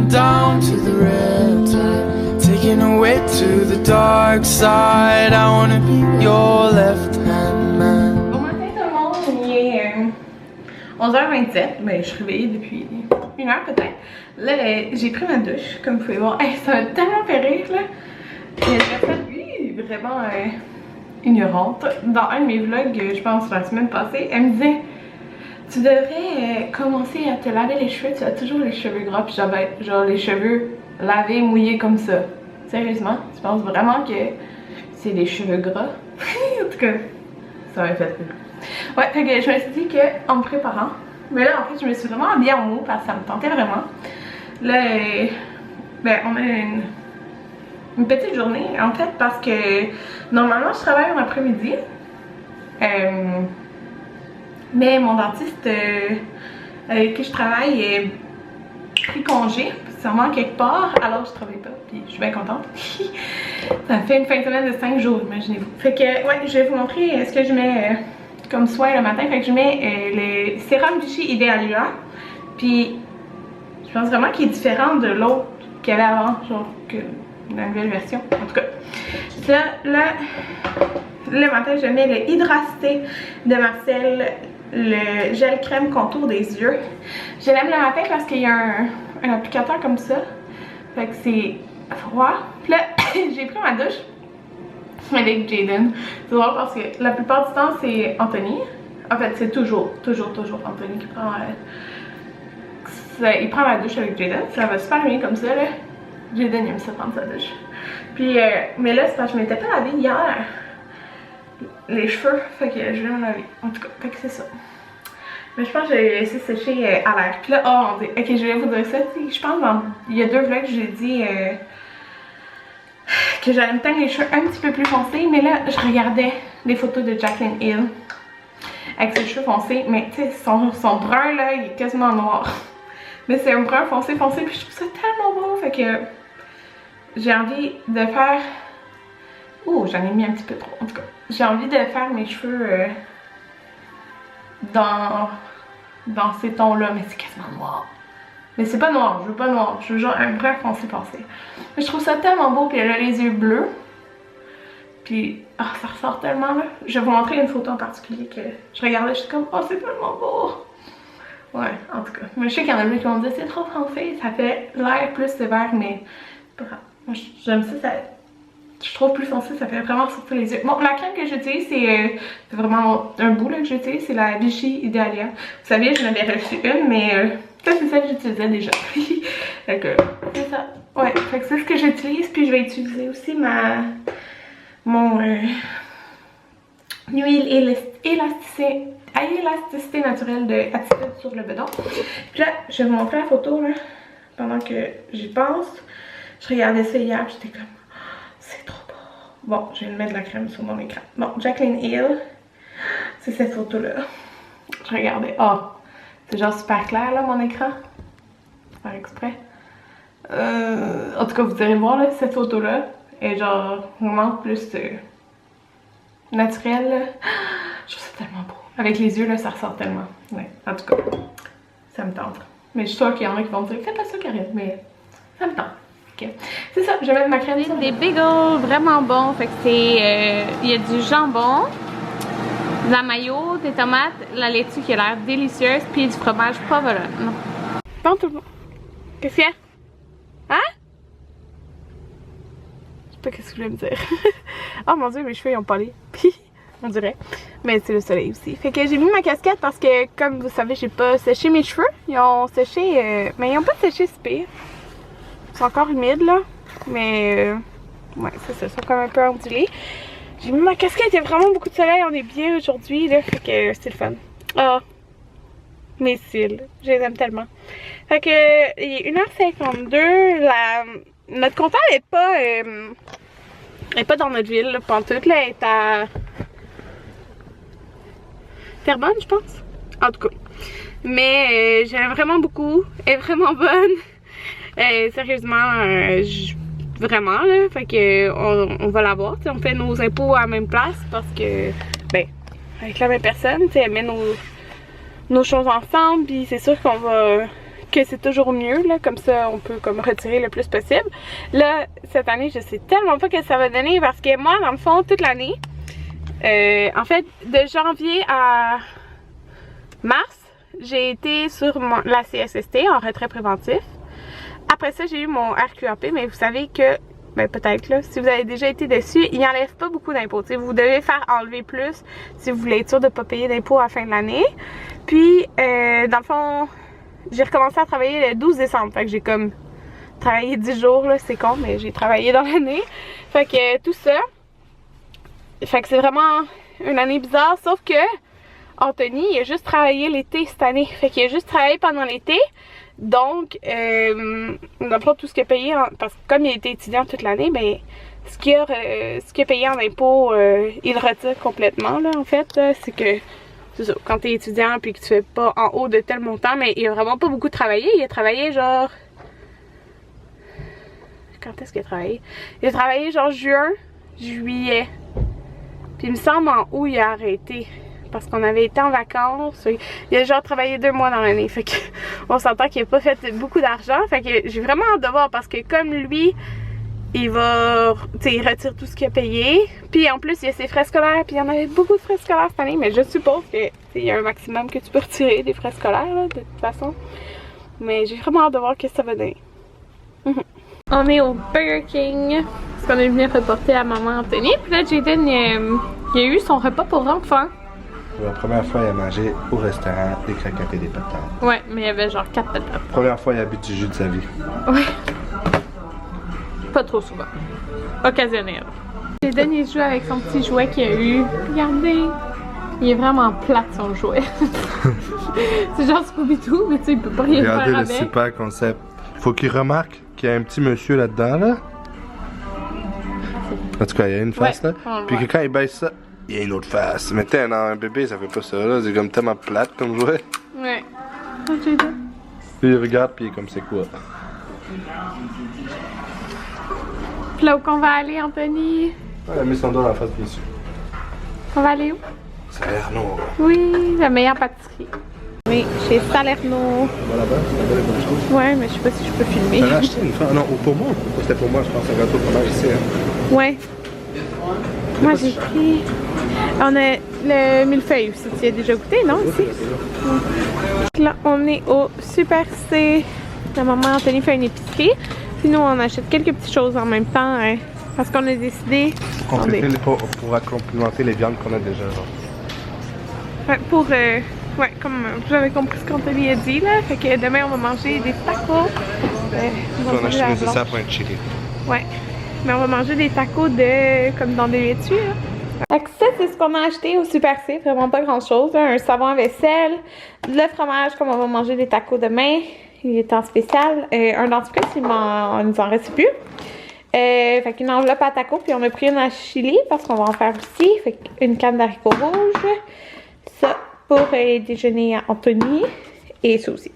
down to the riptide, taking away to the dark side. I wanna be your left hand man. Bon matin tout le monde, il est 11h27, mais je suis réveillée depuis 1 heure peut-être. Là, j'ai pris ma douche, comme vous pouvez voir. Hey, ça m'a tellement fait rire là. J'ai fait vraiment ignorante. Dans un de mes vlogs, je pense la semaine passée, elle me disait tu devrais commencer à te laver les cheveux, tu as toujours les cheveux gras. Puis j'avais genre les cheveux lavés, mouillés comme ça. Sérieusement, tu penses vraiment que c'est des cheveux gras? En tout cas, ça m'a fait rire. Ouais, fait que je me suis dit qu'en me préparant, mais là en fait je me suis vraiment habillée en mou parce que ça me tentait vraiment. Là, ben on a une petite journée en fait parce que normalement je travaille en après-midi. Mais mon dentiste avec qui je travaille est pris congé, sûrement quelque part, alors je travaille pas, puis je suis bien contente. Ça fait une fin de semaine de 5 jours, imaginez-vous. Fait que, ouais, je vais vous montrer ce que je mets comme soin le matin. Fait que je mets le sérum Vichy Idealia, puis je pense vraiment qu'il est différent de l'autre qu'il y avait avant, genre que la nouvelle version, en tout cas. Là, le matin, je mets le Hydracité de Marcel, le gel crème contour des yeux. Je l'aime le matin parce qu'il y a un applicateur comme ça. Fait que c'est froid. Puis là, j'ai pris ma douche avec Jaden. C'est drôle parce que la plupart du temps, c'est Anthony. En fait, c'est toujours Anthony qui prend... il prend ma douche avec Jaden. Ça va super bien comme ça, là. Jaden, il aime ça prendre sa douche. Puis, mais là, c'est parce que je m'étais pas lavée hier les cheveux, fait que je vais m'en laver. En tout cas, fait que c'est ça. Mais je pense que je vais laisser sécher à l'air. Puis là, oh, ok, je vais vous dire ça. Je pense il y a 2 vlogs que j'ai dit que j'allais me teindre les cheveux un petit peu plus foncés. Mais là, je regardais des photos de Jaclyn Hill avec ses cheveux foncés. Mais tu sais, son brun là, il est quasiment noir. Mais c'est un brun foncé, puis je trouve ça tellement beau. Fait que j'ai envie de faire... Oh, j'en ai mis un petit peu trop, en tout cas. J'ai envie de faire mes cheveux dans ces tons-là, mais c'est quasiment noir. Mais c'est pas noir, je veux pas noir, je veux genre un brun foncé. Mais je trouve ça tellement beau, puis elle a les yeux bleus. Puis, oh, ça ressort tellement là. Je vais vous montrer une photo en particulier que je regardais, je suis comme, oh, c'est tellement beau. Ouais, en tout cas. Mais je sais qu'il y en a qui vont dire, c'est trop foncé, ça fait l'air plus sévère, mais moi j'aime ça. Je trouve plus foncé, ça fait vraiment sortir les yeux. Bon, la crème que j'utilise, c'est vraiment un bout là que j'utilise, c'est la Vichy Idealia. Vous savez, je n'avais reçu une, mais ça c'est celle que j'utilisais déjà. Fait que, c'est ça. Ouais, fait que c'est ce que j'utilise, puis je vais utiliser aussi mon huile élasticité naturelle de Attitude sur le bedon. Puis là, je vais vous montrer la photo là, pendant que j'y pense. Je regardais ça hier, j'étais comme... C'est trop beau. Bon, je vais mettre de la crème sur mon écran. Bon, Jaclyn Hill, c'est cette photo-là. Je regardais. Oh, c'est genre super clair, là, mon écran. Faire exprès. En tout cas, vous irez voir, là, cette photo-là est genre vraiment plus naturelle, là. Je trouve ça tellement beau. Avec les yeux, là, ça ressort tellement. Ouais, en tout cas, ça me tente. Mais je suis sûre qu'il y en a qui vont me dire, fais pas ça, Karine, mais ça me tente. C'est ça, je vais mettre ma crème. Des bagels vraiment bons, fait que c'est... il y a du jambon, de la mayo, des tomates, la laitue qui a l'air délicieuse, puis du fromage provolone. Bon tout le monde. Qu'est-ce qu'il y a? Hein? Je sais pas qu'est-ce que je voulais me dire. Oh mon dieu, mes cheveux ils ont pas Puis on dirait. Mais c'est le soleil aussi. Fait que j'ai mis ma casquette parce que, comme vous savez, j'ai pas séché mes cheveux. Ils ont séché, mais ils ont pas séché si pire. C'est encore humide là, mais ouais, c'est ça, ils sont comme un peu ondulés. J'ai mis ma casquette, il y a vraiment beaucoup de soleil, on est bien aujourd'hui là, fait que c'est le fun. Ah, mes cils, je les aime tellement. Fait que, il est 1h52, notre comptoir est pas dans notre ville, là, pantoute, là, elle est à Terrebonne, je pense. En tout cas, mais j'aime vraiment beaucoup, elle est vraiment bonne. Sérieusement, vraiment là, fait que on va l'avoir, on fait nos impôts à la même place parce que, ben, avec la même personne, elle met nos choses ensemble, puis c'est sûr qu'on va que c'est toujours mieux, là, comme ça on peut comme retirer le plus possible. Là, cette année, je sais tellement pas ce que ça va donner parce que moi, dans le fond, toute l'année, en fait, de janvier à mars, j'ai été sur la CSST en retrait préventif. Après ça, j'ai eu mon RQAP, mais vous savez que, ben peut-être là, si vous avez déjà été dessus, il n'enlève pas beaucoup d'impôts. Vous devez faire enlever plus si vous voulez être sûr de ne pas payer d'impôts à la fin de l'année. Puis, dans le fond, j'ai recommencé à travailler le 12 décembre. Fait que j'ai comme travaillé 10 jours, là, c'est con, mais j'ai travaillé dans l'année. Fait que tout ça. Fait que c'est vraiment une année bizarre, sauf que Anthony, il a juste travaillé l'été cette année. Fait qu'il a juste travaillé pendant l'été. Donc, dans le fond, tout ce qu'il a payé, parce que comme il a été étudiant toute l'année, ben, ce qu'il a payé en impôts, il le retire complètement, là, en fait. C'est que, c'est ça, quand t'es étudiant puis que tu fais pas en haut de tel montant, mais il a vraiment pas beaucoup travaillé. Il a travaillé genre... Quand est-ce qu'il a travaillé? Il a travaillé genre juin, juillet. Puis il me semble en août, il a arrêté. Parce qu'on avait été en vacances. Il a genre travaillé 2 mois dans l'année. Fait que on s'entend qu'il n'a pas fait beaucoup d'argent. Fait que j'ai vraiment hâte de voir parce que comme lui, il va. Tu sais, il retire tout ce qu'il a payé. Puis en plus, il y a ses frais scolaires. Puis il y en avait beaucoup de frais scolaires cette année. Mais je suppose que il y a un maximum que tu peux retirer des frais scolaires, là, de toute façon. Mais j'ai vraiment hâte de voir ce que ça va donner. On est au Burger King. Parce qu'on est venu reporter à maman Anthony. Puis là, Jaden, il a eu son repas pour enfants. La première fois, il a mangé au restaurant des croquettes et des patates. Ouais, mais il y avait genre 4 patates. Première fois, il a bu du jus de sa vie. Ouais. Pas trop souvent. Occasionnel. Jaden, il joue avec son petit jouet qu'il a eu. Regardez. Il est vraiment plate son jouet. C'est genre Scooby-Doo, mais tu sais, il peut pas rien faire avec. Regardez le super concept. Faut qu'il remarque qu'il y a un petit monsieur là-dedans, là. En tout cas, il y a une face, ouais, là. Puis que quand il baisse ça, il y a une autre face. Mais t'es un bébé, ça fait pas ça, là. C'est comme tellement plate comme jouet. Ouais. Oh, Jaden. Puis il regarde, puis il est comme c'est quoi. Puis là où qu'on va aller, Anthony? Elle a mis son doigt dans la face dessus. On va aller où? Salerno. Oui, la meilleure pâtisserie. Oui, chez Salerno. Voilà, là-bas, c'est une bonne chose. Ouais, mais je sais pas si je peux filmer. T'en as acheté une fois? Non, pour moi. C'était pour moi, je pense, un gâteau de fromage ici. Hein. Ouais. Moi j'ai pris. On a le millefeuille aussi. Tu y as déjà goûté, non? Ici? Ouais. Là, on est au Super C. La maman Anthony fait une épicerie. Puis nous, on achète quelques petites choses en même temps. Hein, parce qu'on a décidé. Pour complimenter les viandes qu'on a déjà. Genre. Ouais, pour. Ouais, comme vous avez compris ce qu'Anthony a dit là. Fait que demain, on va manger des tacos. On a acheté nécessaire pour un chili. Ouais. Mais on va manger des tacos comme dans des laitues. Fait que ça, c'est ce qu'on a acheté au Super C. Vraiment pas grand chose. Hein. Un savon à vaisselle, le fromage, comme on va manger des tacos demain. Il est en spécial. Un dentifrice, il nous en reste plus. Fait qu'une enveloppe à tacos. Puis on a pris une à chili parce qu'on va en faire aussi. Fait qu'une canne d'haricots rouges. Ça pour déjeuner à Anthony. Et ça aussi.